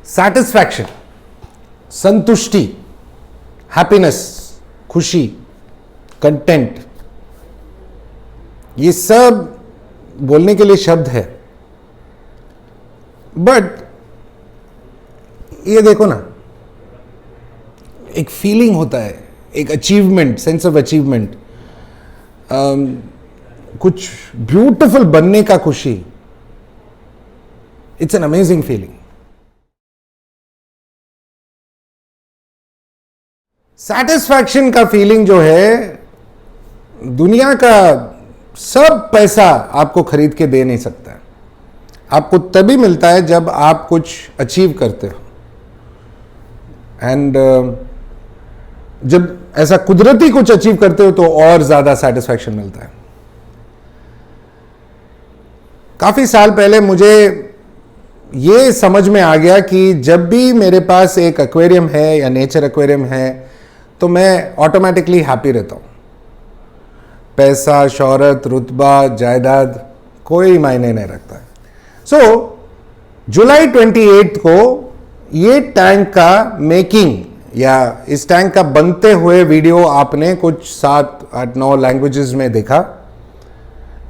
Satisfaction, संतुष्टि, happiness, खुशी, content, ये सब बोलने के लिए शब्द है, बट ये देखो ना, एक फीलिंग होता है, एक अचीवमेंट, सेंस ऑफ अचीवमेंट, कुछ ब्यूटीफुल बनने का खुशी. It's an amazing feeling. Satisfaction का फीलिंग जो है, दुनिया का सब पैसा आपको खरीद के दे नहीं सकता है. आपको तभी मिलता है जब आप कुछ अचीव करते हो. एंड जब ऐसा कुदरती कुछ अचीव करते हो तो और ज्यादा सैटिस्फैक्शन मिलता है. काफी साल पहले मुझे ये समझ में आ गया कि जब भी मेरे पास एक एक्वेरियम है या नेचर एक्वेरियम है तो मैं ऑटोमेटिकली हैप्पी रहता हूं. पैसा, शोहरत, रुतबा, जायदाद कोई मायने नहीं रखता है. सो जुलाई 28 को ये टैंक का मेकिंग या इस टैंक का बनते हुए वीडियो आपने कुछ 7-8-9 लैंग्वेजेस में देखा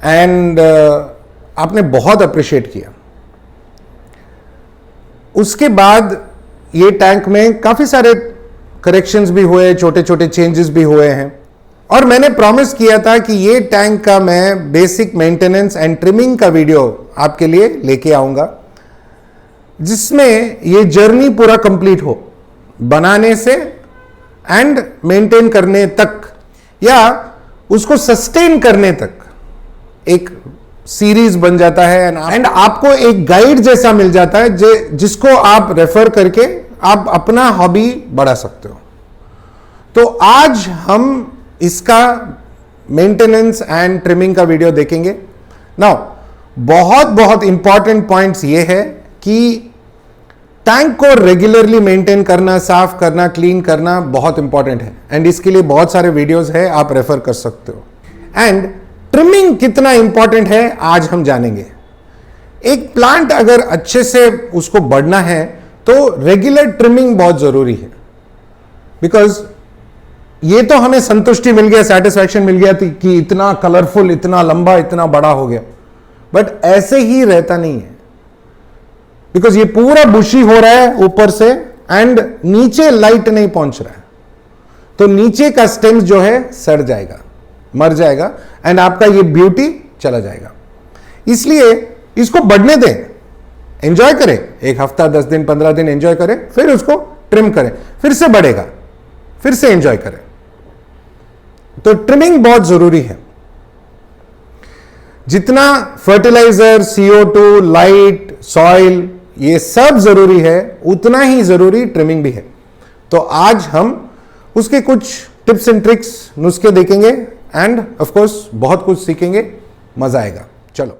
एंड आपने बहुत अप्रिशिएट किया. उसके बाद ये टैंक में काफी सारे करेक्शंस भी हुए, छोटे छोटे चेंजेस भी हुए हैं, और मैंने प्रॉमिस किया था कि ये टैंक का मैं बेसिक मेंटेनेंस एंड ट्रिमिंग का वीडियो आपके लिए लेके आऊंगा, जिसमें ये जर्नी पूरा कंप्लीट हो, बनाने से एंड मेंटेन करने तक या उसको सस्टेन करने तक एक सीरीज बन जाता है. एंड आपको एक गाइड जैसा मिल जाता है जिसको आप रेफर करके आप अपना हॉबी बढ़ा सकते हो. तो आज हम इसका मेंटेनेंस एंड ट्रिमिंग का वीडियो देखेंगे. नाउ बहुत बहुत इंपॉर्टेंट पॉइंट्स ये है कि टैंक को रेगुलरली मेंटेन करना, साफ करना, क्लीन करना बहुत इंपॉर्टेंट है. एंड इसके लिए बहुत सारे वीडियोस है, आप रेफर कर सकते हो. एंड ट्रिमिंग कितना इंपॉर्टेंट है आज हम जानेंगे. एक प्लांट अगर अच्छे से उसको बढ़ना है तो रेगुलर ट्रिमिंग बहुत जरूरी है. बिकॉज ये तो हमें संतुष्टि मिल गया, सेटिस्फैक्शन मिल गया कि इतना कलरफुल, इतना लंबा, इतना बड़ा हो गया, बट ऐसे ही रहता नहीं है. बिकॉज ये पूरा बुशी हो रहा है ऊपर से एंड नीचे लाइट नहीं पहुंच रहा है, तो नीचे का स्टेम जो है सड़ जाएगा, मर जाएगा एंड आपका ये ब्यूटी चला जाएगा. इसलिए इसको बढ़ने दें, एंजॉय करें, एक हफ्ता, 10 दिन, 15 दिन एंजॉय करें, फिर उसको ट्रिम करें, फिर से बढ़ेगा, फिर से एंजॉय करें. तो ट्रिमिंग बहुत जरूरी है. जितना फर्टिलाइजर, CO2, लाइट, सॉइल, ये सब जरूरी है, उतना ही जरूरी ट्रिमिंग भी है. तो आज हम उसके कुछ टिप्स एंड ट्रिक्स, नुस्खे देखेंगे एंड ऑफ कोर्स बहुत कुछ सीखेंगे, मजा आएगा. चलो.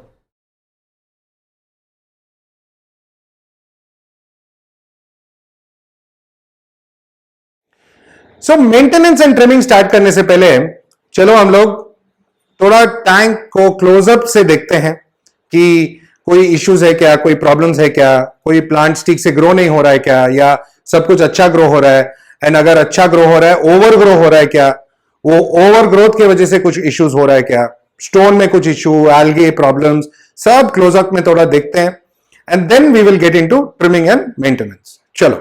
सो मेंटेनेंस एंड ट्रिमिंग स्टार्ट करने से पहले चलो हम लोग थोड़ा टैंक को क्लोजअप से देखते हैं कि कोई इश्यूज है क्या, कोई प्रॉब्लम्स है क्या, कोई प्लांट ठीक से ग्रो नहीं हो रहा है क्या, या सब कुछ अच्छा ग्रो हो रहा है. एंड अगर अच्छा ग्रो हो रहा है, ओवर ग्रो हो रहा है क्या, वो ओवर ग्रोथ की वजह से कुछ इश्यूज हो रहा है क्या, स्टोन में कुछ इश्यू, एल्गे प्रॉब्लम्स, सब क्लोजअप में थोड़ा देखते हैं. And then we will get into trimming and maintenance. चलो,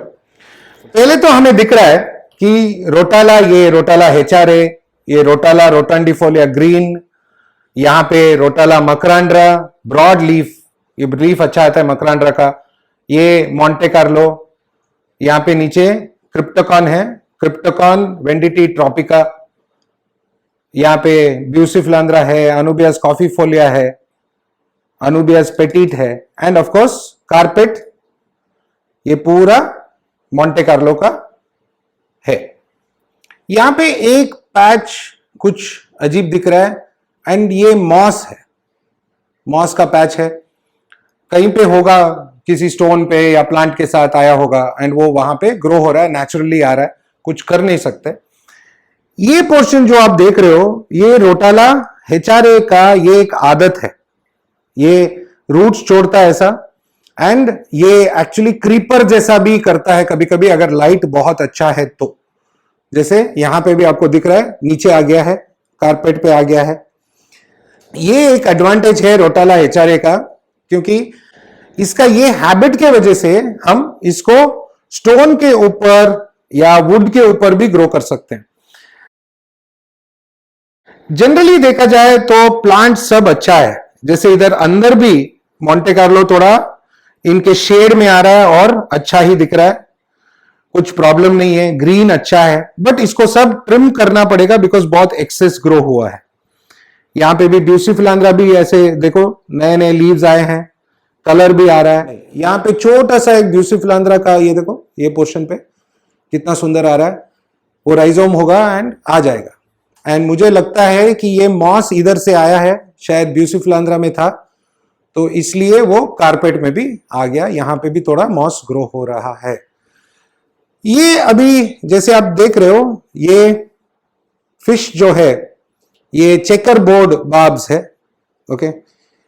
पहले तो हमें दिख रहा है कि रोटाला, ये रोटाला हेचारे, ये रोटाला रोटांडिफोलिया ग्रीन, यहां पे रोटाला मकरांड्रा ब्रॉड लीफ, ये लीफ अच्छा आता है मकरांड्रा का. ये मॉन्टे कार्लो, यहां पे नीचे क्रिप्टोकॉन है, क्रिप्टोकॉन वेंडिटी ट्रॉपिका. यहां पे ब्यूसिफिलांद्रा है, अनुबियस कॉफीफोलिया है, अनुबियस पेटिट है, एंड ऑफ कोर्स कारपेट, ये पूरा मॉन्टे कार्लो का है. यहां पे एक पैच कुछ अजीब दिख रहा है एंड ये मॉस है, मॉस का पैच है. कहीं पे होगा, किसी स्टोन पे या प्लांट के साथ आया होगा एंड वो वहां पे ग्रो हो रहा है, नेचुरली आ रहा है, कुछ कर नहीं सकते. ये पोर्शन जो आप देख रहे हो, ये रोटाला हेचारे का ये एक आदत है, ये रूट्स छोड़ता है ऐसा एंड ये एक्चुअली क्रीपर जैसा भी करता है कभी कभी, अगर लाइट बहुत अच्छा है तो। जैसे यहां पे भी आपको दिख रहा है, नीचे आ गया है, कारपेट पे आ गया है। ये एक एडवांटेज है रोटाला एचआरए का, क्योंकि इसका ये हैबिट के वजह से हम इसको स्टोन के ऊपर या वुड के ऊपर भी ग्रो कर सकते हैं। जनरली देखा जाए तो प्लांट सब अच्छा है। जैसे इधर अंदर भी मोंटे कार्लो थोड़ा इनके शेड में आ रहा है और अच्छा ही दिख रहा है, कुछ प्रॉब्लम नहीं है, ग्रीन अच्छा है, बट इसको सब ट्रिम करना पड़ेगा बिकॉज बहुत एक्सेस ग्रो हुआ है। यहां पे भी ब्यूसीफिलांद्रा भी ऐसे देखो नए नए लीव्स आए हैं, कलर भी आ रहा है। यहां पे छोटा सा एक ब्यूसीफिलांद्रा का ये देखो, ये पोर्शन पे कितना सुंदर आ रहा है, वो राइजोम होगा एंड आ जाएगा। एंड मुझे लगता है कि ये मॉस इधर से आया है, शायद ब्यूसीफिलांद्रा में था तो इसलिए वो कारपेट में भी आ गया, यहां पे भी थोड़ा मॉस ग्रो हो रहा है। ये अभी जैसे आप देख रहे हो, ये फिश जो है ये चेकर बोर्ड बार्ब्स है। ओके,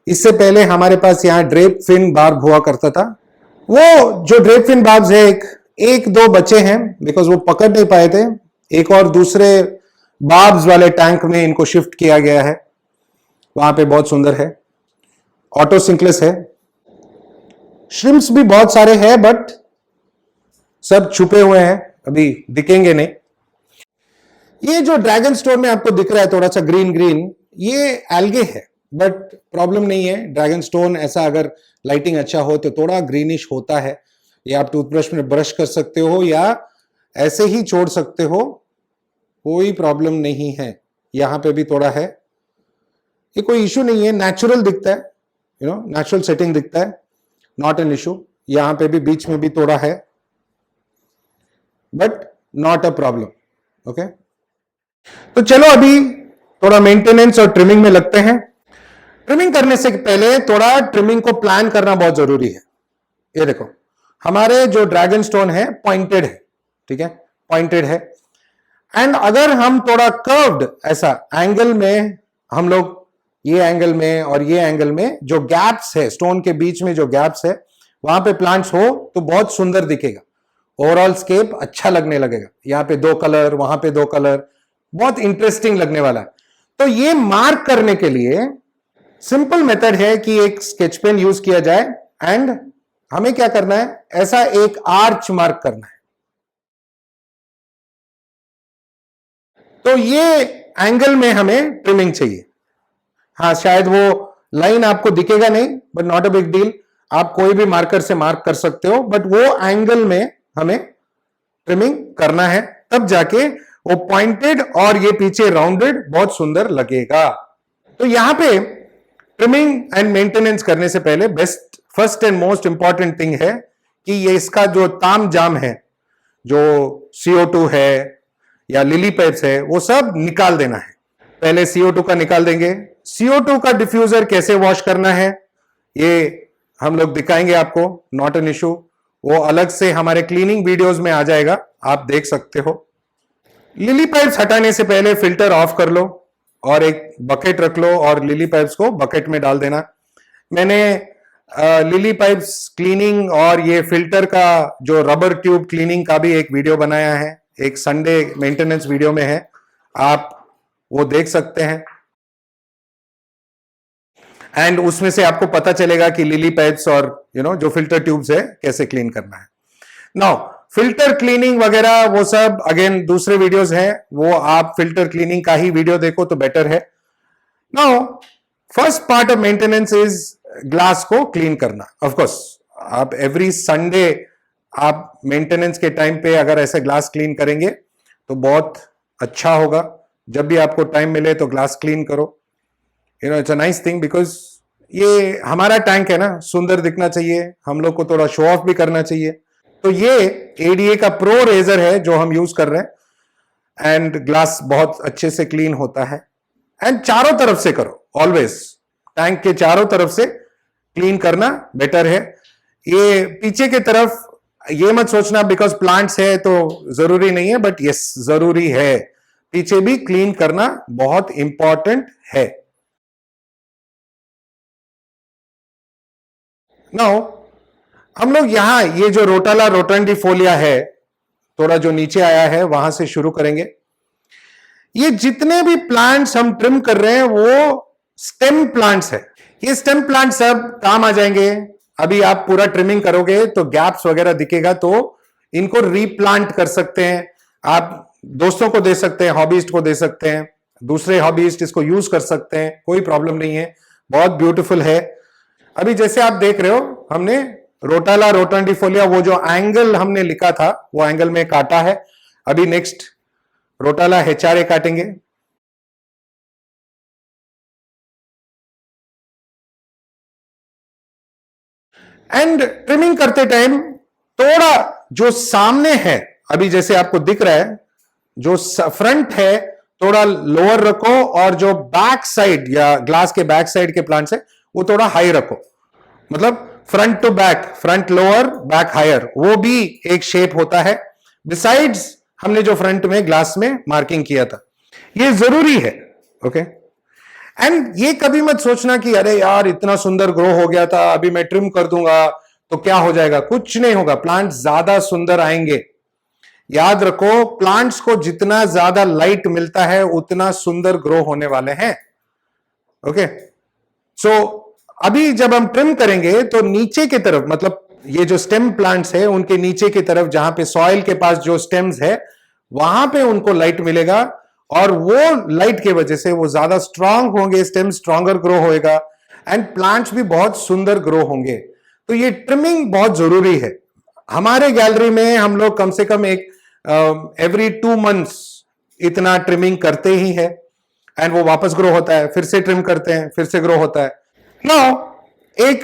इससे पहले हमारे पास यहाँ ड्रेप फिन बार्ब हुआ करता था। वो जो ड्रेप फिन बार्ब्स है, एक दो बचे हैं बिकॉज वो पकड़ नहीं पाए थे, एक और दूसरे बार्ब्स वाले टैंक में इनको शिफ्ट किया गया है, वहां पे बहुत सुंदर है। ऑटोसिंक्लस है, श्रिम्प्स भी बहुत सारे हैं बट सब छुपे हुए हैं, अभी दिखेंगे नहीं। ये जो ड्रैगन स्टोन में आपको दिख रहा है थोड़ा सा ग्रीन ग्रीन, ये एल्गे है, बट प्रॉब्लम नहीं है। ड्रैगन स्टोन ऐसा अगर लाइटिंग अच्छा हो तो थोड़ा ग्रीनिश होता है। ये आप टूथब्रश में ब्रश कर सकते हो या ऐसे ही छोड़ सकते हो, कोई प्रॉब्लम नहीं है। यहां पे भी थोड़ा है, ये कोई इशू नहीं है, नेचुरल दिखता है, नेचुरल सेटिंग दिखता है, नॉट एन इशू। यहां पे भी बीच में भी थोड़ा है, but not a problem. Okay, तो चलो अभी थोड़ा मेंटेनेंस और ट्रिमिंग में लगते हैं। ट्रिमिंग करने से पहले थोड़ा ट्रिमिंग को प्लान करना बहुत जरूरी है। ये देखो, हमारे जो ड्रैगन स्टोन है पॉइंटेड है, ठीक है, पॉइंटेड है। एंड अगर हम थोड़ा कर्व्ड ऐसा एंगल में, हम लोग ये एंगल में और ये एंगल में जो गैप्स है, स्टोन के बीच में जो गैप्स है, वहां पे प्लांट्स हो तो बहुत सुंदर दिखेगा, ओवरऑल स्केप अच्छा लगने लगेगा। यहां पे दो कलर, वहां पे दो कलर, बहुत इंटरेस्टिंग लगने वाला है। तो ये मार्क करने के लिए सिंपल मेथड है कि एक स्केच पेन यूज किया जाए एंड हमें क्या करना है, ऐसा एक आर्च मार्क करना है। तो ये एंगल में हमें ट्रिमिंग चाहिए। हाँ, शायद वो लाइन आपको दिखेगा नहीं, but not a big deal, आप कोई भी मार्कर से मार्क कर सकते हो, बट वो एंगल में हमें ट्रिमिंग करना है, तब जाके वो पॉइंटेड और ये पीछे राउंडेड बहुत सुंदर लगेगा। तो यहां पे ट्रिमिंग एंड मेंटेनेंस करने से पहले best, first and most important thing है कि ये इसका जो ताम जाम है, जो CO2 है या लिली पाइप्स है, वो सब निकाल देना है। पहले CO2 का निकाल देंगे। CO2 का डिफ्यूजर कैसे वॉश करना है ये हम लोग दिखाएंगे आपको, नॉट एन इशू, वो अलग से हमारे क्लीनिंग वीडियोस में आ जाएगा, आप देख सकते हो। लिली पाइप्स हटाने से पहले फिल्टर ऑफ कर लो और एक बकेट रख लो और लिली पाइप्स को बकेट में डाल देना। मैंने लिली पाइप्स क्लीनिंग और ये फिल्टर का जो रबर ट्यूब क्लीनिंग का भी एक वीडियो बनाया है, एक संडे मेंटेनेंस वीडियो में है, आप वो देख सकते हैं। एंड उसमें से आपको पता चलेगा कि लिली पाइप्स और जो फिल्टर ट्यूब्स है कैसे क्लीन करना है। नाउ फिल्टर क्लीनिंग वगैरह वो सब अगेन दूसरे वीडियोस हैं, वो आप फिल्टर क्लीनिंग का ही वीडियो देखो तो बेटर है। Now first part of maintenance is glass को क्लीन करना। ऑफ कोर्स आप एवरी संडे आप मेंटेनेंस के टाइम पे अगर ऐसे ग्लास क्लीन करेंगे तो बहुत अच्छा होगा। जब भी आपको टाइम मिले तो ग्लास क्लीन करो, it's a nice thing, because ये हमारा टैंक है ना, सुंदर दिखना चाहिए, हम लोग को थोड़ा शो ऑफ भी करना चाहिए। तो ये ADA का प्रो रेजर है जो हम यूज कर रहे हैं, एंड ग्लास बहुत अच्छे से क्लीन होता है। एंड चारों तरफ से करो, ऑलवेज टैंक के चारों तरफ से क्लीन करना बेटर है। ये पीछे के तरफ ये मत सोचना बिकॉज प्लांट्स है तो जरूरी नहीं है, बट यस जरूरी है, पीछे भी क्लीन करना बहुत इंपॉर्टेंट है। नाउ हम लोग यहां ये जो रोटाला रोटंडिफोलिया है, थोड़ा जो नीचे आया है वहां से शुरू करेंगे। ये जितने भी प्लांट्स हम ट्रिम कर रहे हैं वो स्टेम प्लांट्स है। ये स्टेम प्लांट सब काम आ जाएंगे। अभी आप पूरा ट्रिमिंग करोगे तो गैप्स वगैरह दिखेगा, तो इनको रीप्लांट कर सकते हैं। आप दोस्तों को दे सकते हैं, हॉबीस्ट को दे सकते हैं, दूसरे हॉबीस्ट इसको यूज कर सकते हैं, कोई प्रॉब्लम नहीं है। बहुत ब्यूटीफुल है। अभी जैसे आप देख रहे हो, हमने रोटाला रोटंडिफोलिया वो जो एंगल हमने लिखा था वो एंगल में काटा है। अभी नेक्स्ट रोटाला हेचारे काटेंगे। एंड ट्रिमिंग करते टाइम थोड़ा जो सामने है, अभी जैसे आपको दिख रहा है, जो फ्रंट है थोड़ा लोअर रखो, और जो बैक साइड या ग्लास के बैक साइड के प्लांट्स है वो थोड़ा हाई रखो। मतलब front to back, front lower back higher, वो भी एक शेप होता है। बिसाइड्स हमने जो फ्रंट में ग्लास में मार्किंग किया था, ये जरूरी है। ओके। एंड ये कभी मत सोचना कि अरे यार इतना सुंदर ग्रो हो गया था, अभी मैं ट्रिम कर दूंगा तो क्या हो जाएगा। कुछ नहीं होगा, प्लांट ज्यादा सुंदर आएंगे। याद रखो, प्लांट्स को जितना ज्यादा लाइट मिलता है उतना सुंदर ग्रो होने वाले हैं। ओके। सो अभी जब हम ट्रिम करेंगे तो नीचे की तरफ, मतलब ये जो स्टेम प्लांट्स है उनके नीचे की तरफ, जहां पे सॉइल के पास जो स्टेम्स है वहां पे उनको लाइट मिलेगा, और वो लाइट की वजह से वो ज्यादा स्ट्रांग होंगे, स्टेम स्ट्रांगर ग्रो होएगा, एंड प्लांट्स भी बहुत सुंदर ग्रो होंगे। तो ये ट्रिमिंग बहुत जरूरी है। हमारे गैलरी में हम लोग कम से कम एक एवरी 2 मंथ्स इतना ट्रिमिंग करते ही है, एंड वो वापस ग्रो होता है, फिर से ट्रिम करते हैं, फिर से ग्रो होता है। नाउ एक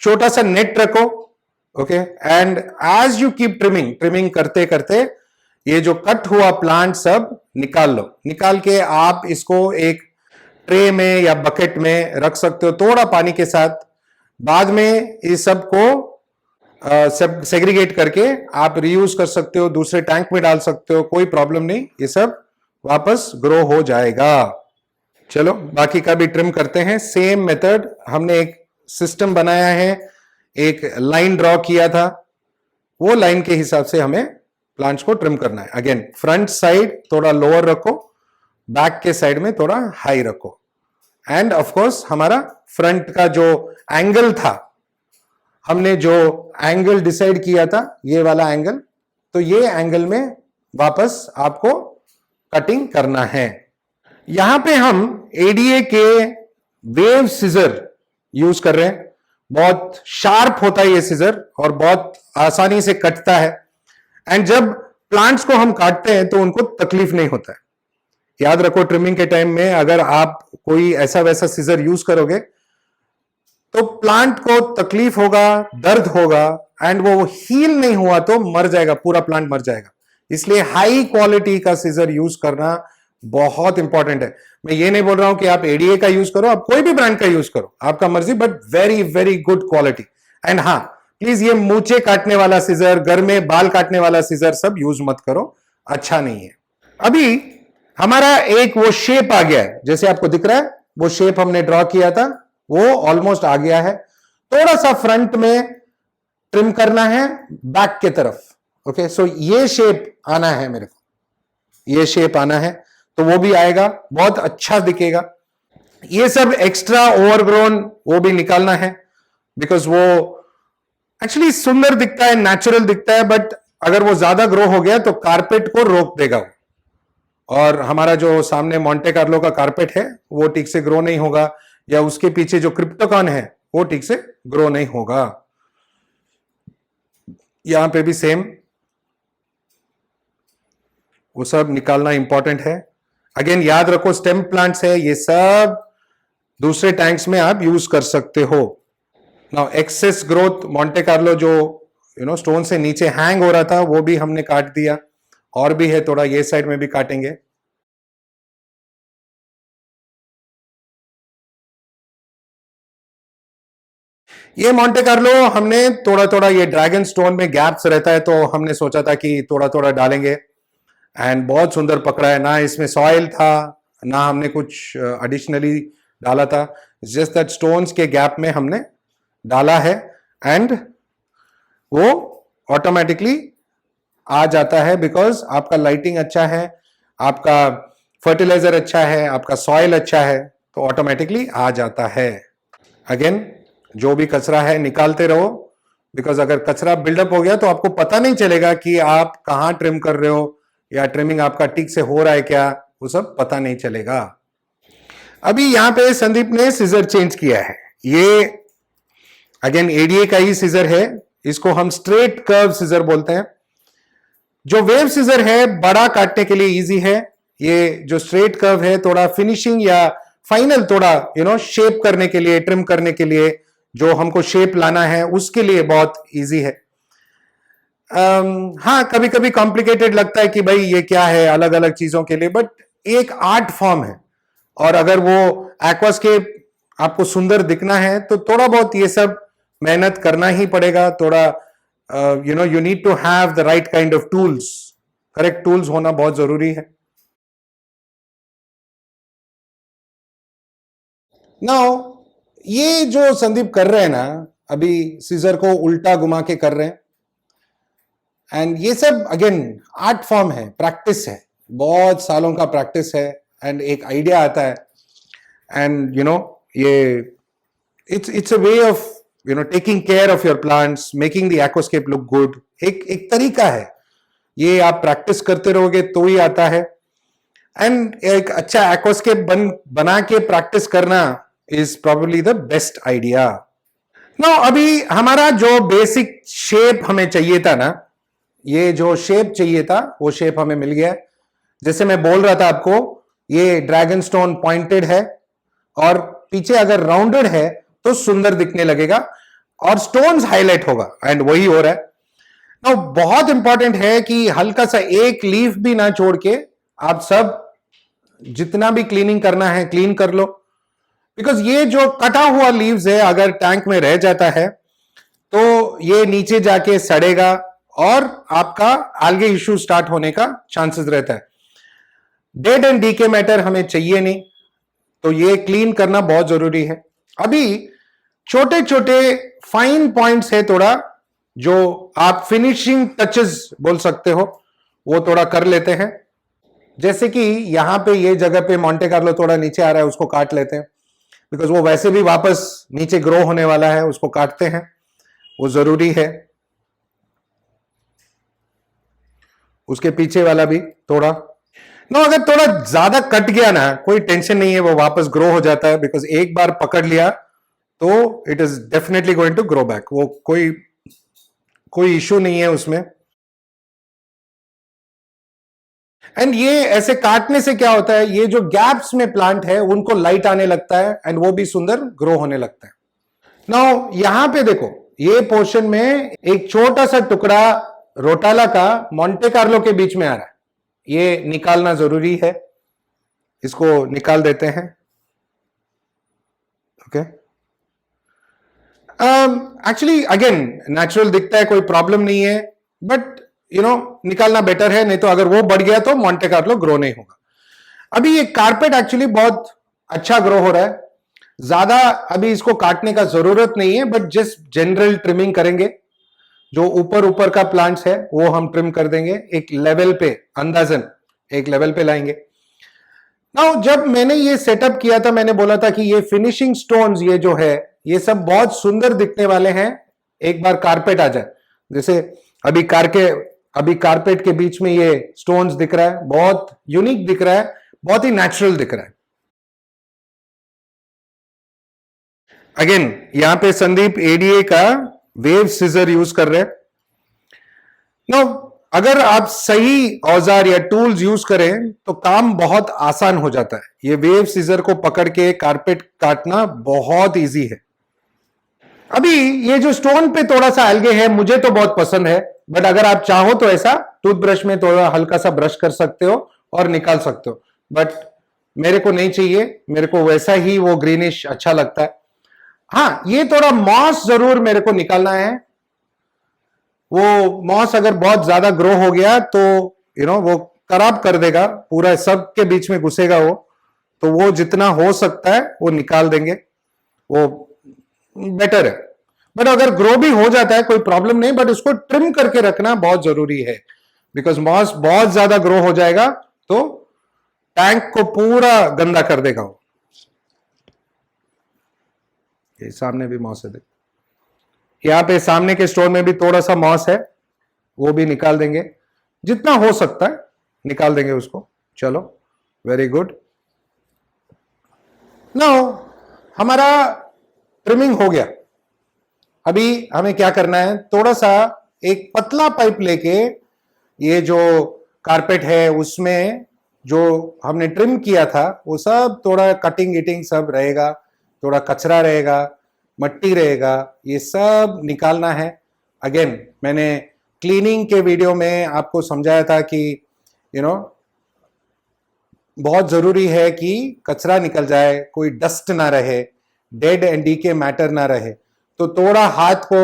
छोटा सा नेट रखो। Okay. And as you keep trimming, trimming करते करते ये जो कट हुआ प्लांट सब निकाल लो। निकाल के आप इसको एक ट्रे में या बकेट में रख सकते हो थोड़ा पानी के साथ। बाद में इस सब को सब सेग्रीगेट करके आप रीयूज कर सकते हो, दूसरे टैंक में डाल सकते हो, कोई प्रॉब्लम नहीं, ये सब वापस ग्रो हो जाएगा। चलो बाकी का भी ट्रिम करते हैं। सेम मेथड, हमने एक सिस्टम बनाया है, एक लाइन ड्रॉ किया था, वो लाइन के हिसाब से हमें प्लांट्स को ट्रिम करना है। अगेन फ्रंट साइड थोड़ा लोअर रखो, बैक के साइड में थोड़ा हाई रखो, एंड ऑफ कोर्स हमारा फ्रंट का जो एंगल था, हमने जो एंगल डिसाइड किया था ये वाला एंगल, तो ये एंगल में वापस आपको कटिंग करना है। यहां पे हम एडीए के वेव सीजर यूज कर रहे हैं। बहुत शार्प होता है ये सीजर और बहुत आसानी से कटता है, एंड जब प्लांट्स को हम काटते हैं तो उनको तकलीफ नहीं होता है। याद रखो, ट्रिमिंग के टाइम में अगर आप कोई ऐसा वैसा सीजर यूज करोगे तो प्लांट को तकलीफ होगा, दर्द होगा, एंड वो हील नहीं हुआ तो मर जाएगा, पूरा प्लांट मर जाएगा। इसलिए हाई क्वालिटी का सीजर यूज करना बहुत इंपॉर्टेंट है। मैं ये नहीं बोल रहा हूं कि आप एडीए का यूज करो, आप कोई भी ब्रांड का यूज करो, आपका मर्जी, but very very good quality. And हाँ, प्लीज ये मूछे काटने वाला सीजर, घर में बाल काटने वाला सीजर सब यूज मत करो, अच्छा नहीं है। अभी हमारा एक वो शेप आ गया है, जैसे आपको दिख रहा है वो शेप हमने ड्रॉ किया था वो ऑलमोस्ट आ गया है। थोड़ा सा फ्रंट में ट्रिम करना है बैक के तरफ। ओके। सो ये शेप आना है मेरे को, ये शेप आना है, तो वो भी आएगा, बहुत अच्छा दिखेगा। ये सब एक्स्ट्रा ओवरग्रोन वो भी निकालना है, बिकॉज वो एक्चुअली सुंदर दिखता है, नेचुरल दिखता है, बट अगर वो ज्यादा ग्रो हो गया तो कारपेट को रोक देगा वो, और हमारा जो सामने मोंटे कार्लो का कारपेट है वो ठीक से ग्रो नहीं होगा, या उसके पीछे जो क्रिप्टोकॉन है वो ठीक से ग्रो नहीं होगा। यहां पे भी सेम, वो सब निकालना इंपॉर्टेंट है। अगेन याद रखो, स्टेम प्लांट्स है, ये सब दूसरे टैंक्स में आप यूज कर सकते हो। Now excess growth Monte Carlo जो स्टोन से नीचे हैंग हो रहा था वो भी हमने काट दिया, और भी है थोड़ा, ये साइड में भी काटेंगे। ये मोंटे कार्लो हमने थोड़ा थोड़ा, ये ड्रैगन स्टोन में गैप्स रहता है तो हमने सोचा था कि थोड़ा थोड़ा डालेंगे, एंड बहुत सुंदर पकड़ा है। ना इसमें सॉइल था, ना हमने कुछ एडिशनली डाला था, जस्ट दैट स्टोन्स के गैप में हमने डाला है, एंड वो ऑटोमेटिकली आ जाता है, बिकॉज आपका लाइटिंग अच्छा है, आपका फर्टिलाइजर अच्छा है, आपका सॉइल अच्छा है, तो ऑटोमेटिकली आ जाता है। अगेन, जो भी कचरा है निकालते रहो, बिकॉज अगर कचरा बिल्डअप हो गया तो आपको पता नहीं चलेगा कि आप कहां ट्रिम कर रहे हो या ट्रिमिंग आपका ठीक से हो रहा है क्या, वो सब पता नहीं चलेगा। अभी यहां पे संदीप ने सीजर चेंज किया है। ये अगेन एडीए का ही सीजर है, इसको हम स्ट्रेट कर्व सीजर बोलते हैं। जो वेव सीजर है बड़ा काटने के लिए इजी है, ये जो स्ट्रेट कर्व है थोड़ा फिनिशिंग या फाइनल थोड़ा शेप करने के लिए, ट्रिम करने के लिए, जो हमको शेप लाना है उसके लिए बहुत इजी है। हाँ, कभी कभी कॉम्प्लिकेटेड लगता है कि भाई ये क्या है अलग अलग चीजों के लिए, बट एक आर्ट फॉर्म है, और अगर वो एक्वास्केप आपको सुंदर दिखना है तो थोड़ा बहुत ये सब मेहनत करना ही पड़ेगा। थोड़ा you need to have the right kind of tools, correct tools होना बहुत जरूरी है। नाउ ये जो संदीप कर रहे हैं ना, अभी सीजर को उल्टा घुमा के कर रहे हैं, एंड ये सब अगेन आर्ट फॉर्म है, प्रैक्टिस है, बहुत सालों का प्रैक्टिस है, एंड एक आइडिया आता है, एंड ये it's a way of taking care of your plants, making the aquascape look good। एक तरीका है, ये आप प्रैक्टिस करते रहोगे तो ही आता है, एंड एक अच्छा एक्वास्केप बना के प्रैक्टिस करना is probably the best idea. Now अभी हमारा जो बेसिक शेप हमें चाहिए था ना, ये जो शेप चाहिए था वो शेप हमें मिल गया। जैसे मैं बोल रहा था आपको, ये ड्रैगन स्टोन पॉइंटेड है और पीछे अगर राउंडेड है तो सुंदर दिखने लगेगा और स्टोन्स हाईलाइट होगा, एंड वही हो रहा है। नाउ बहुत इंपॉर्टेंट है कि हल्का सा एक लीफ भी ना छोड़ के आप सब जितना भी क्लीनिंग करना है क्लीन कर लो, बिकॉज ये जो कटा हुआ लीव्स है अगर टैंक में रह जाता है तो ये नीचे जाके सड़ेगा और आपका आल्गे इश्यू स्टार्ट होने का चांसेस रहता है। डेड एंड डीके मैटर हमें चाहिए नहीं, तो ये क्लीन करना बहुत जरूरी है। अभी छोटे छोटे फाइन पॉइंट्स है थोड़ा, जो आप फिनिशिंग टचेस बोल सकते हो, वो थोड़ा कर लेते हैं। जैसे कि यहां पे ये जगह पे मोंटे कार्लो थोड़ा नीचे आ रहा है, उसको काट लेते हैं, बिकॉज वो वैसे भी वापस नीचे ग्रो होने वाला है, उसको काटते हैं, वो जरूरी है। उसके पीछे वाला भी थोड़ा अगर थोड़ा ज्यादा कट गया ना, कोई टेंशन नहीं है, वो वापस ग्रो हो जाता है, बिकॉज एक बार पकड़ लिया तो it is definitely going to grow back, वो कोई इश्यू नहीं है उसमें। एंड ये ऐसे काटने से क्या होता है, ये जो गैप्स में प्लांट है उनको लाइट आने लगता है एंड वो भी सुंदर ग्रो होने लगता है। नाउ यहां पे देखो, ये पोर्शन में एक छोटा सा टुकड़ा रोटाला का मोंटे कार्लो के बीच में आ रहा है, ये निकालना जरूरी है, इसको निकाल देते हैं। ओके, एक्चुअली अगेन नेचुरल दिखता है, कोई प्रॉब्लम नहीं है, बट निकालना बेटर है, नहीं तो अगर वो बढ़ गया तो मोंटे कार्लो ग्रो नहीं होगा। अभी ये कारपेट एक्चुअली बहुत अच्छा ग्रो हो रहा है, ज्यादा अभी इसको काटने का जरूरत नहीं है, बट जस्ट जनरल ट्रिमिंग करेंगे, जो ऊपर ऊपर का प्लांट्स है वो हम ट्रिम कर देंगे, एक लेवल पे, अंदाजन एक लेवल पे लाएंगे। नाउ जब मैंने ये सेटअप किया था, मैंने बोला था कि ये फिनिशिंग स्टोन्स ये जो है ये सब बहुत सुंदर दिखने वाले हैं एक बार कारपेट आ जाए। जैसे अभी कारपेट के बीच में ये स्टोन्स दिख रहा है, बहुत यूनिक दिख रहा है, बहुत ही नेचुरल दिख रहा है। अगेन यहां पे संदीप एडीए का वेव सीजर यूज कर रहे हैं। नो, अगर आप सही औजार या टूल्स यूज करें तो काम बहुत आसान हो जाता है। ये वेव सीजर को पकड़ के कारपेट काटना बहुत इजी है। अभी ये जो स्टोन पे थोड़ा सा एल्गे है, मुझे तो बहुत पसंद है, बट अगर आप चाहो तो ऐसा टूथब्रश में थोड़ा हल्का सा ब्रश कर सकते हो और निकाल सकते हो, बट मेरे को नहीं चाहिए, मेरे को वैसा ही वो ग्रीनिश अच्छा लगता है। हाँ, ये थोड़ा मॉस जरूर मेरे को निकालना है, वो मॉस अगर बहुत ज्यादा ग्रो हो गया तो वो खराब कर देगा, पूरा सबके बीच में घुसेगा वो, तो वो जितना हो सकता है वो निकाल देंगे, वो बेटर है। बट अगर ग्रो भी हो जाता है कोई प्रॉब्लम नहीं, बट उसको ट्रिम करके रखना बहुत जरूरी है, बिकॉज मॉस बहुत ज्यादा ग्रो हो जाएगा तो टैंक को पूरा गंदा कर देगा वो। ये सामने भी मॉस है, यहां पे सामने के स्टोर में भी थोड़ा सा मॉस है, वो भी निकाल देंगे, जितना हो सकता है निकाल देंगे उसको। चलो, वेरी गुड। नाउ हमारा ट्रिमिंग हो गया। अभी हमें क्या करना है, थोड़ा सा एक पतला पाइप लेके ये जो कारपेट है उसमें जो हमने ट्रिम किया था वो सब थोड़ा कटिंग गिटिंग सब रहेगा, थोड़ा कचरा रहेगा, मट्टी रहेगा, ये सब निकालना है। अगेन मैंने क्लीनिंग के वीडियो में आपको समझाया था कि यू नो बहुत जरूरी है कि कचरा निकल जाए, कोई डस्ट ना रहे, डेड एंड डीके मैटर ना रहे। तो थोड़ा हाथ को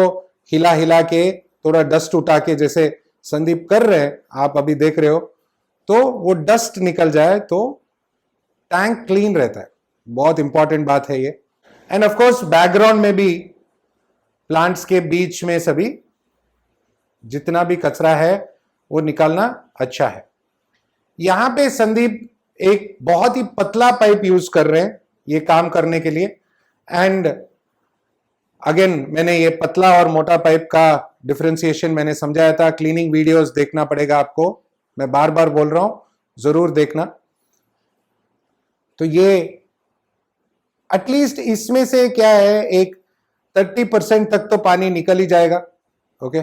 हिला हिला के थोड़ा डस्ट उठा के, जैसे संदीप कर रहे हैं, आप अभी देख रहे हो, तो वो डस्ट निकल जाए तो टैंक क्लीन रहता है। बहुत इंपॉर्टेंट बात है ये। एंड ऑफ कोर्स बैकग्राउंड में भी प्लांट्स के बीच में सभी जितना भी कचरा है वो निकालना अच्छा है। यहां पे संदीप एक बहुत ही पतला पाइप यूज कर रहे हैं ये काम करने के लिए। एंड अगेन मैंने ये पतला और मोटा पाइप का डिफरेंशिएशन मैंने समझाया था, क्लीनिंग वीडियोस देखना पड़ेगा आपको, मैं बार बार बोल रहा हूं, जरूर देखना। तो ये एटलीस्ट इसमें से क्या है, एक 30% तक तो पानी निकल ही जाएगा। ओके,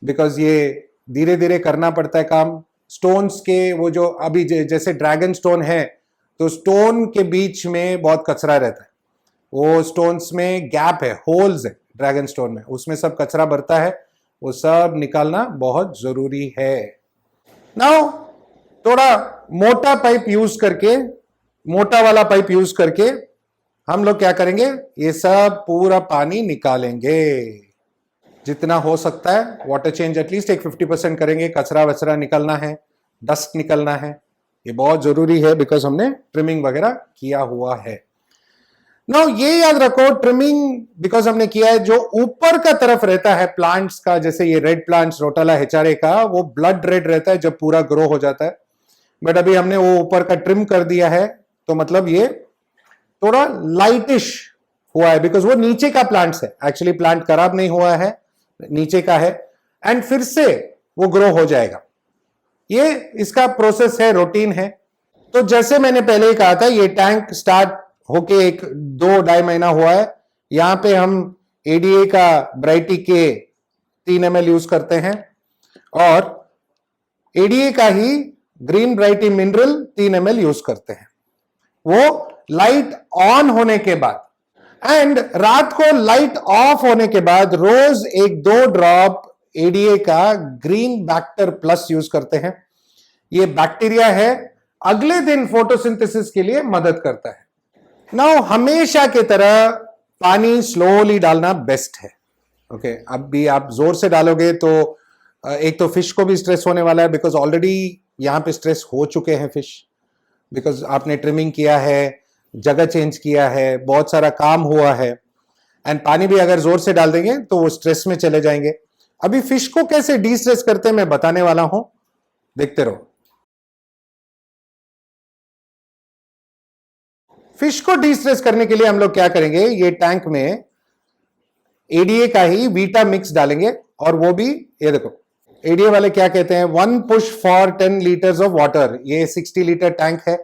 बिकॉज ये धीरे धीरे करना पड़ता है काम। स्टोन्स के वो जो अभी जैसे ड्रैगन स्टोन है, तो स्टोन के बीच में बहुत कचरा रहता है, वो स्टोन्स में गैप है, होल्स है ड्रैगन स्टोन में, उसमें सब कचरा भरता है, वो सब निकालना बहुत जरूरी है। नाउ थोड़ा मोटा पाइप यूज करके, मोटा वाला पाइप यूज करके हम लोग क्या करेंगे, ये सब पूरा पानी निकालेंगे जितना हो सकता है। वाटर चेंज एटलीस्ट एक 50% करेंगे, कचरा वचरा निकलना है, डस्ट निकलना है, ये बहुत जरूरी है बिकॉज हमने ट्रिमिंग वगैरह किया हुआ है। नाउ ये याद रखो, ट्रिमिंग बिकॉज हमने किया है, जो ऊपर का तरफ रहता है प्लांट्स का, जैसे ये रेड प्लांट्स रोटाला हेचारे का, वो ब्लड रेड रहता है जब पूरा ग्रो हो जाता है। बट अभी हमने वो ऊपर का ट्रिम कर दिया है, तो मतलब ये थोड़ा लाइटिश हुआ है, बिकॉज वो नीचे का प्लांट्स है, एक्चुअली प्लांट खराब नहीं हुआ है, नीचे का है, एंड फिर से वो ग्रो हो जाएगा। ये इसका प्रोसेस है, रूटीन है। तो जैसे मैंने पहले ही कहा था, ये टैंक स्टार्ट होके एक 2-2.5 महीना हुआ है। यहां पे हम एडीए का ब्राइटी के 3 ml यूज करते हैं, और एडीए का ही ग्रीन ब्राइटी मिनरल 3 ml यूज करते हैं। वो लाइट ऑन होने के बाद एंड रात को लाइट ऑफ होने के बाद रोज 1-2 ड्रॉप एडीए का ग्रीन बैक्टर प्लस यूज करते हैं। ये बैक्टीरिया है, अगले दिन फोटोसिंथेसिस के लिए मदद करता है। नाउ हमेशा की तरह पानी स्लोली डालना बेस्ट है। ओके, अब भी आप जोर से डालोगे तो एक तो फिश को भी स्ट्रेस होने वाला है, बिकॉज ऑलरेडी यहां पे स्ट्रेस हो चुके हैं फिश, बिकॉज आपने ट्रिमिंग किया है, जगह चेंज किया है, बहुत सारा काम हुआ है, एंड पानी भी अगर जोर से डाल देंगे तो वो स्ट्रेस में चले जाएंगे। अभी फिश को कैसे डी स्ट्रेस करते हैं मैं बताने वाला हूं, देखते रहो। फिश को डी स्ट्रेस करने के लिए हम लोग क्या करेंगे, ये टैंक में एडीए का ही वीटा मिक्स डालेंगे, और वो भी ये देखो, एडीए वाले क्या कहते हैं, 1 push for 10 litres of water. ये 60 लीटर टैंक है,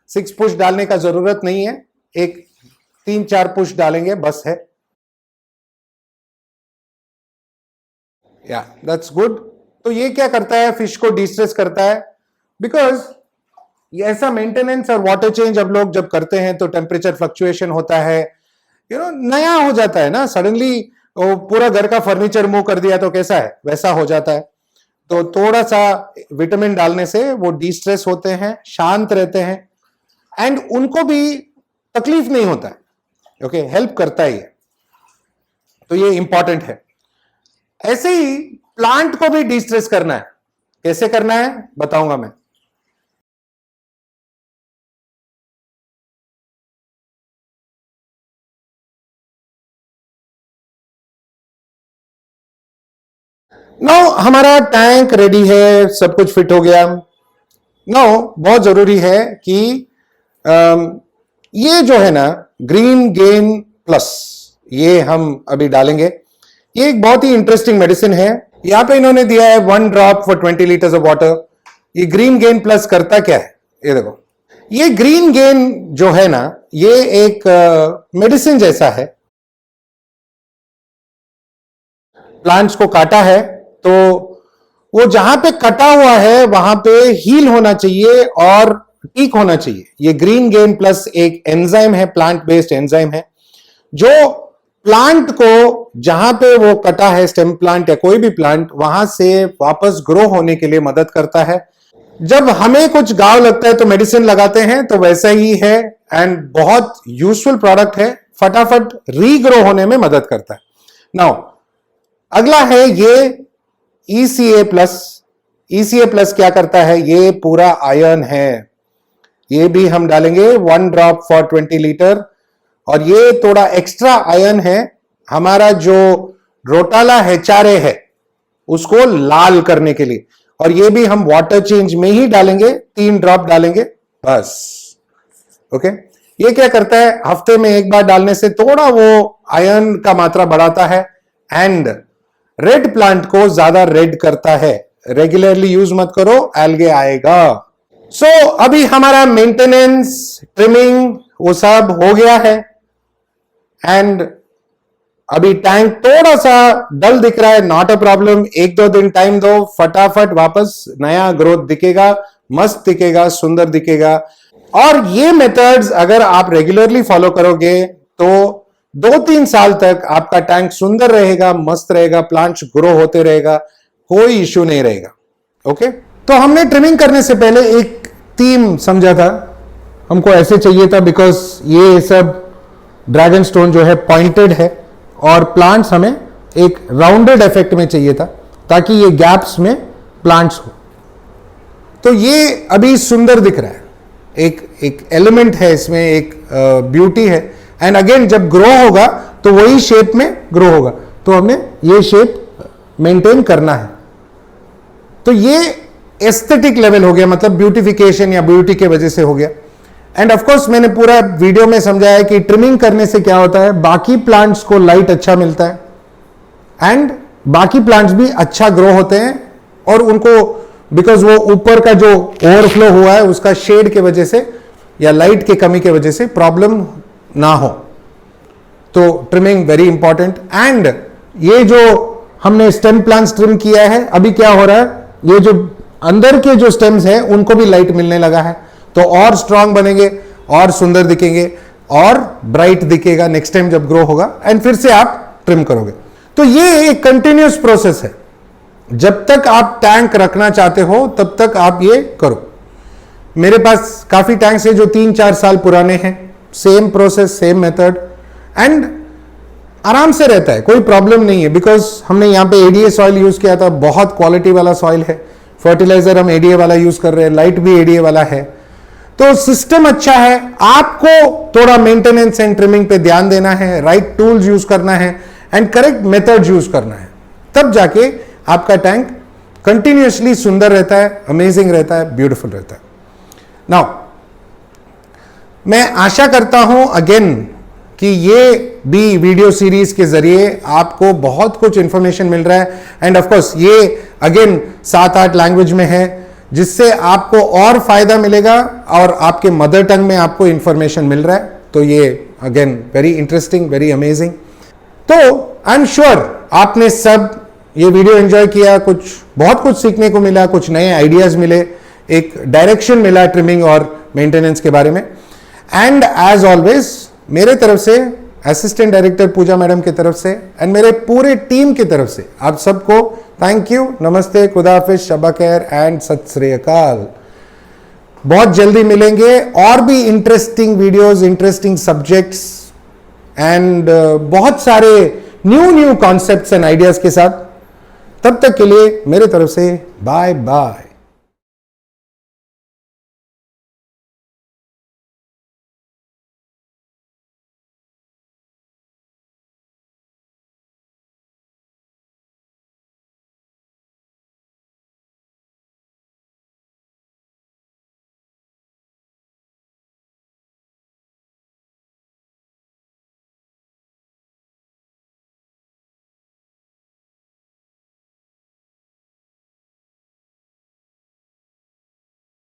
6 पुश डालने का जरूरत नहीं है, एक 3-4 पुश डालेंगे बस है। या दैट्स गुड। तो ये क्या करता है, फिश को डिस्ट्रेस करता है, बिकॉज ये ऐसा मेंटेनेंस और वाटर चेंज अब लोग जब करते हैं तो टेम्परेचर फ्लक्चुएशन होता है, नया हो जाता है ना, सडनली पूरा घर का फर्नीचर मूव कर दिया तो कैसा है, वैसा हो जाता है। तो थोड़ा सा विटामिन डालने से वो डिस्ट्रेस होते हैं, शांत रहते हैं, एंड उनको भी तकलीफ नहीं होता है। ओके, हेल्प करता है ये, तो ये इंपॉर्टेंट है। ऐसे ही प्लांट को भी डिस्ट्रेस करना है, कैसे करना है बताऊंगा मैं। नाउ हमारा टैंक रेडी है, सब कुछ फिट हो गया। नाउ बहुत जरूरी है कि ये जो है ना ग्रीन गेन प्लस, ये हम अभी डालेंगे। ये एक बहुत ही इंटरेस्टिंग मेडिसिन है। यहां पे इन्होंने दिया है 1 drop for 20 litres of water. ये ग्रीन गेन प्लस करता क्या है, ये देखो। ये ग्रीन गेन जो है ना, ये एक मेडिसिन जैसा है। प्लांट्स को काटा है तो वो जहां पे कटा हुआ है वहां पे हील होना चाहिए और ठीक होना चाहिए। ये ग्रीन गेन प्लस एक एंजाइम है, प्लांट बेस्ड एंजाइम है, जो प्लांट को जहां पे वो कटा है, स्टेम प्लांट या कोई भी प्लांट, वहां से वापस ग्रो होने के लिए मदद करता है। जब हमें कुछ घाव लगता है तो मेडिसिन लगाते हैं, तो वैसा ही है एंड बहुत यूजफुल प्रोडक्ट है, फटाफट रीग्रो होने में मदद करता है। नाउ अगला है ये ECA प्लस। ECA प्लस क्या करता है, ये पूरा आयरन है। ये भी हम डालेंगे 1 ड्रॉप फॉर 20 लीटर। और ये थोड़ा एक्स्ट्रा आयरन है, हमारा जो रोटाला हेचारे है उसको लाल करने के लिए। और ये भी हम वाटर चेंज में ही डालेंगे, 3 ड्रॉप डालेंगे बस। ओके, ये क्या करता है, हफ्ते में एक बार डालने से थोड़ा वो आयरन का मात्रा बढ़ाता है एंड रेड प्लांट को ज्यादा रेड करता है। रेगुलरली यूज मत करो, एल्गे आएगा। सो अभी हमारा मेंटेनेंस, ट्रिमिंग वो सब हो गया है एंड अभी टैंक थोड़ा सा डल दिख रहा है, नॉट अ प्रॉब्लम। 1-2 दिन टाइम दो, फटाफट वापस नया ग्रोथ दिखेगा, मस्त दिखेगा, सुंदर दिखेगा। और ये मेथड्स अगर आप रेगुलरली फॉलो करोगे तो 2-3 साल तक आपका टैंक सुंदर रहेगा, मस्त रहेगा, प्लांट्स ग्रो होते रहेगा, कोई इश्यू नहीं रहेगा। ओके, तो हमने ट्रिमिंग करने से पहले एक थीम समझा था, हमको ऐसे चाहिए था बिकॉज ये सब ड्रैगन स्टोन जो है पॉइंटेड है और प्लांट्स हमें एक राउंडेड इफेक्ट में चाहिए था ताकि ये गैप्स में प्लांट्स हो। तो ये अभी सुंदर दिख रहा है, एक एलिमेंट है इसमें, एक ब्यूटी है। एंड अगेन जब ग्रो होगा तो वही शेप में ग्रो होगा, तो हमें ये शेप मेंटेन करना है। तो ये एस्थेटिक लेवल हो गया, मतलब ब्यूटिफिकेशन या ब्यूटी के वजह से हो गया। एंड ऑफ कोर्स मैंने पूरा वीडियो में समझाया कि ट्रिमिंग करने से क्या होता है, बाकी प्लांट्स को लाइट अच्छा मिलता है एंड बाकी प्लांट्स भी अच्छा ग्रो होते हैं और उनको बिकॉज वो ऊपर का जो ओवरफ्लो हुआ है उसका शेड के वजह से या लाइट की कमी की वजह से प्रॉब्लम ना हो। तो ट्रिमिंग वेरी इंपॉर्टेंट। एंड ये जो हमने स्टेम प्लांट्स ट्रिम किया है, अभी क्या हो रहा है, ये जो अंदर के जो स्टेम्स हैं उनको भी लाइट मिलने लगा है, तो और स्ट्रांग बनेंगे और सुंदर दिखेंगे और ब्राइट दिखेगा नेक्स्ट टाइम जब ग्रो होगा एंड फिर से आप ट्रिम करोगे। तो ये एक कंटिन्यूअस प्रोसेस है, जब तक आप टैंक रखना चाहते हो तब तक आप ये करो। मेरे पास काफी टैंक्स है जो 3-4 साल पुराने हैं, same process, same method and आराम से रहता है, कोई प्रॉब्लम नहीं है। बिकॉज हमने यहाँ पे ADA सॉइल यूज किया था, बहुत क्वालिटी वाला सॉइल है। फर्टिलाइजर हम ADA वाला यूज कर रहे हैं, लाइट भी ADA वाला है, तो सिस्टम अच्छा है। आपको थोड़ा मेंटेनेंस एंड ट्रिमिंग पे ध्यान देना है, राइट टूल्स यूज करना है एंड करेक्ट मेथड्स यूज करना है, तब जाके आपका टैंक कंटिन्यूअसली सुंदर रहता है, अमेजिंग रहता है, ब्यूटीफुल रहता है। नाउ मैं आशा करता हूं अगेन कि ये भी वीडियो सीरीज के जरिए आपको बहुत कुछ इंफॉर्मेशन मिल रहा है एंड ऑफ कोर्स ये अगेन 7-8 लैंग्वेज में है, जिससे आपको और फायदा मिलेगा और आपके मदर टंग में आपको इंफॉर्मेशन मिल रहा है। तो ये again very interesting, very amazing. तो आई एम श्योर आपने सब ये वीडियो एंजॉय किया, बहुत कुछ सीखने को मिला, कुछ नए आइडियाज मिले, एक डायरेक्शन मिला ट्रिमिंग और मेंटेनेंस के बारे में। एंड एज ऑलवेज मेरे तरफ से, असिस्टेंट डायरेक्टर पूजा मैडम की तरफ से एंड मेरे पूरे टीम की तरफ से आप सबको थैंक यू, नमस्ते, खुदा हाफिज, शबा खैर एंड सत श्री अकाल। बहुत जल्दी मिलेंगे और भी interesting videos, interesting subjects and बहुत सारे न्यू कॉन्सेप्ट्स एंड आइडियाज के साथ। तब तक के लिए मेरे तरफ से बाय बाय।